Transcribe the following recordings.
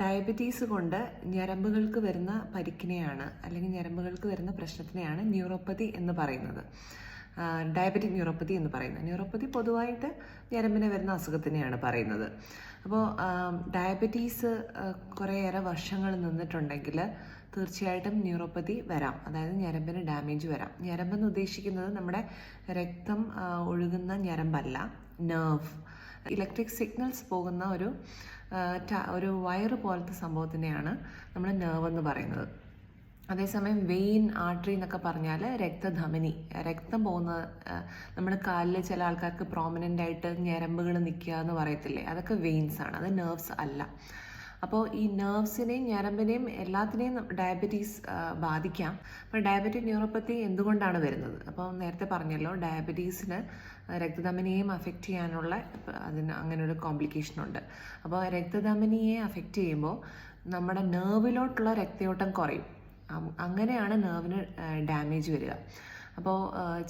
Diabetes കൊണ്ട് ഞരമ്പുകൾക്ക് വരുന്ന പരിക്കിനെയാണ് അല്ലെങ്കിൽ ഞരമ്പുകൾക്ക് വരുന്ന പ്രശ്നത്തിനെയാണ് ന്യൂറോപ്പതി എന്ന് പറയുന്നത്. ഡയബറ്റിക് ന്യൂറോപ്പതി എന്ന് പറയുന്നത്. ന്യൂറോപ്പതി പൊതുവായിട്ട് ഞരമ്പിന് വരുന്ന അസുഖത്തിനെയാണ് പറയുന്നത്. അപ്പോൾ ഡയബറ്റീസ് കുറേയേറെ വർഷങ്ങൾ നിന്നിട്ടുണ്ടെങ്കിൽ തീർച്ചയായിട്ടും ന്യൂറോപ്പതി വരാം, അതായത് ഞരമ്പിന് ഡാമേജ് വരാം. ഞരമ്പെന്ന് ഉദ്ദേശിക്കുന്നത് നമ്മുടെ രക്തം ഒഴുകുന്ന ഞരമ്പല്ല, നെർവ്, ഇലക്ട്രിക് സിഗ്നൽസ് പോകുന്ന ഒരു വയറ് പോലത്തെ സംഭവത്തിനെയാണ് നമ്മൾ നെർവ് എന്ന് പറയുന്നത്. അതേസമയം വെയിൻ, ആർട്ടറി എന്നൊക്കെ പറഞ്ഞാൽ രക്തധമനി, രക്തം പോകുന്ന, നമ്മുടെ കാലിൽ ചില ആൾക്കാർക്ക് പ്രോമിനൻ്റ് ആയിട്ട് ഞരമ്പുകൾ നിൽക്കുക എന്ന് പറയത്തില്ലേ, അതൊക്കെ വെയിൻസ് ആണ്, അത് നെർവ്സ് അല്ല. അപ്പോൾ ഈ നെർവ്സിനെയും ഞരമ്പിനെയും എല്ലാത്തിനെയും ഡയബറ്റീസ് ബാധിക്കാം. അപ്പോൾ ഡയബറ്റിക് ന്യൂറോപ്പത്തി എന്തുകൊണ്ടാണ് വരുന്നത്? അപ്പോൾ നേരത്തെ പറഞ്ഞല്ലോ, ഡയബറ്റീസിന് രക്തധമനിയെയും അഫക്റ്റ് ചെയ്യാനുള്ള അങ്ങനെ ഒരു കോംപ്ലിക്കേഷനുണ്ട്. അപ്പോൾ രക്തധമനിയെ അഫക്റ്റ് ചെയ്യുമ്പോൾ നമ്മുടെ നെർവിലോട്ടുള്ള രക്തയോട്ടം കുറയും. അങ്ങനെയാണ് നെർവിന് ഡാമേജ് വരിക. അപ്പോൾ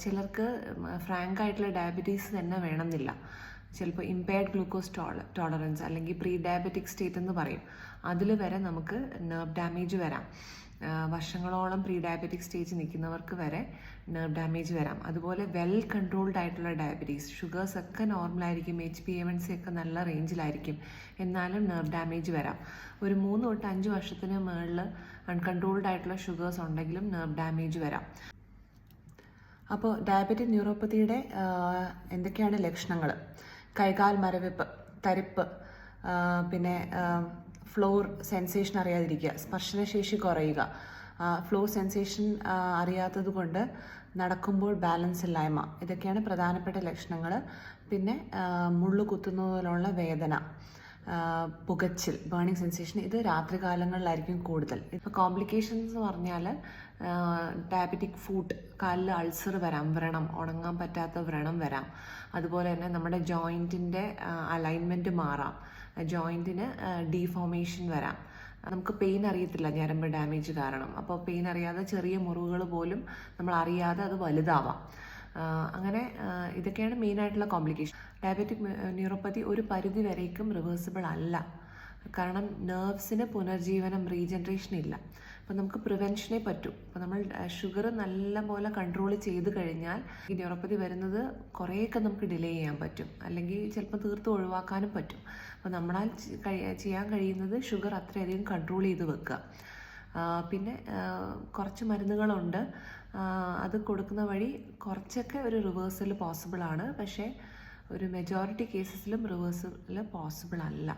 ചിലർക്ക് ഫ്രാങ്കായിട്ടുള്ള ഡയബറ്റീസ് തന്നെ വേണമെന്നില്ല. ചിലപ്പോൾ ഇമ്പയർഡ് ഗ്ലൂക്കോസ് ടോളറൻസ് അല്ലെങ്കിൽ പ്രീ ഡയബറ്റിക് സ്റ്റേറ്റ് എന്ന് പറയും, അതിൽ വരെ നമുക്ക് നെർവ് ഡാമേജ് വരാം. വർഷങ്ങളോളം പ്രീ ഡയബറ്റിക് സ്റ്റേജ് നിൽക്കുന്നവർക്ക് വരെ നെർവ് ഡാമേജ് വരാം. അതുപോലെ വെൽ കൺട്രോൾഡ് ആയിട്ടുള്ള ഡയബറ്റീസ്, ഷുഗേഴ്സ് ഒക്കെ നോർമലായിരിക്കും, HbA1c ഒക്കെ നല്ല റേഞ്ചിലായിരിക്കും, എന്നാലും നെർവ് ഡാമേജ് വരാം. ഒരു 3 തൊട്ട് 5 വർഷത്തിന് മുകളിൽ അൺകൺട്രോൾഡ് ആയിട്ടുള്ള ഷുഗേഴ്സ് ഉണ്ടെങ്കിലും നെർവ് ഡാമേജ് വരാം. അപ്പോൾ ഡയബറ്റിക് ന്യൂറോപ്പതിയുടെ എന്തൊക്കെയാണ് ലക്ഷണങ്ങൾ? കൈകാൽ മരവിപ്പ്, തരിപ്പ്, പിന്നെ ഫ്ലോർ സെൻസേഷൻ അറിയാതിരിക്കുക, സ്പർശനശേഷി കുറയുക, ഫ്ലോർ സെൻസേഷൻ അറിയാത്തത് കൊണ്ട് നടക്കുമ്പോൾ ബാലൻസ് ഇല്ലായ്മ, ഇതൊക്കെയാണ് പ്രധാനപ്പെട്ട ലക്ഷണങ്ങൾ. പിന്നെ മുള്ളു കുത്തുന്നതിലുള്ള വേദന, പുകച്ചിൽ, ബേണിംഗ് സെൻസേഷൻ, ഇത് രാത്രികാലങ്ങളിലായിരിക്കും കൂടുതൽ. ഇപ്പോൾ കോംപ്ലിക്കേഷൻസ് എന്ന് പറഞ്ഞാൽ ഡയബറ്റിക് ഫുട്ട്, കാലിൽ അൾസർ വരാം, വ്രണം, ഉണങ്ങാൻ പറ്റാത്ത വ്രണം വരാം. അതുപോലെ തന്നെ നമ്മുടെ ജോയിൻറ്റിൻ്റെ അലൈൻമെൻറ്റ് മാറാം, ജോയിൻറ്റിന് ഡീഫോർമേഷൻ വരാം. നമുക്ക് പെയിൻ അറിയത്തില്ല ഞരമ്പ് ഡാമേജ് കാരണം. അപ്പോൾ പെയിൻ അറിയാതെ ചെറിയ മുറിവുകൾ പോലും നമ്മൾ അറിയാതെ അത് വലുതാവാം. അങ്ങനെ ഇതൊക്കെയാണ് മെയിനായിട്ടുള്ള കോംപ്ലിക്കേഷൻ. ഡയബറ്റിക് ന്യൂറോപ്പതി ഒരു പരിധി വരേക്കും റിവേഴ്സിബിൾ അല്ല, കാരണം നെർവ്സിന് പുനർജീവനം, റീജനറേഷൻ ഇല്ല. അപ്പോൾ നമുക്ക് പ്രിവെൻഷനേ പറ്റൂ. അപ്പോൾ നമ്മൾ ഷുഗർ നല്ലപോലെ കൺട്രോൾ ചെയ്ത് കഴിഞ്ഞാൽ ഈ ന്യൂറോപ്പതി വരുന്നത് കുറേയൊക്കെ നമുക്ക് ഡിലേ ചെയ്യാൻ പറ്റും, അല്ലെങ്കിൽ ചിലപ്പോൾ തീർത്ത് ഒഴിവാക്കാനും പറ്റും. അപ്പോൾ നമ്മളാൽ ചെയ്യാൻ കഴിയുന്നത് ഷുഗർ അത്രയധികം കൺട്രോൾ ചെയ്ത് വെക്കുക. പിന്നെ കുറച്ച് മരുന്നുകളുണ്ട്, അത് കൊടുക്കുന്ന വഴി കുറച്ചൊക്കെ ഒരു റിവേഴ്സൽ പോസിബിൾ ആണ്. പക്ഷേ ഒരു മെജോറിറ്റി കേസസിലും റിവേഴ്സൽ പോസിബിൾ അല്ല.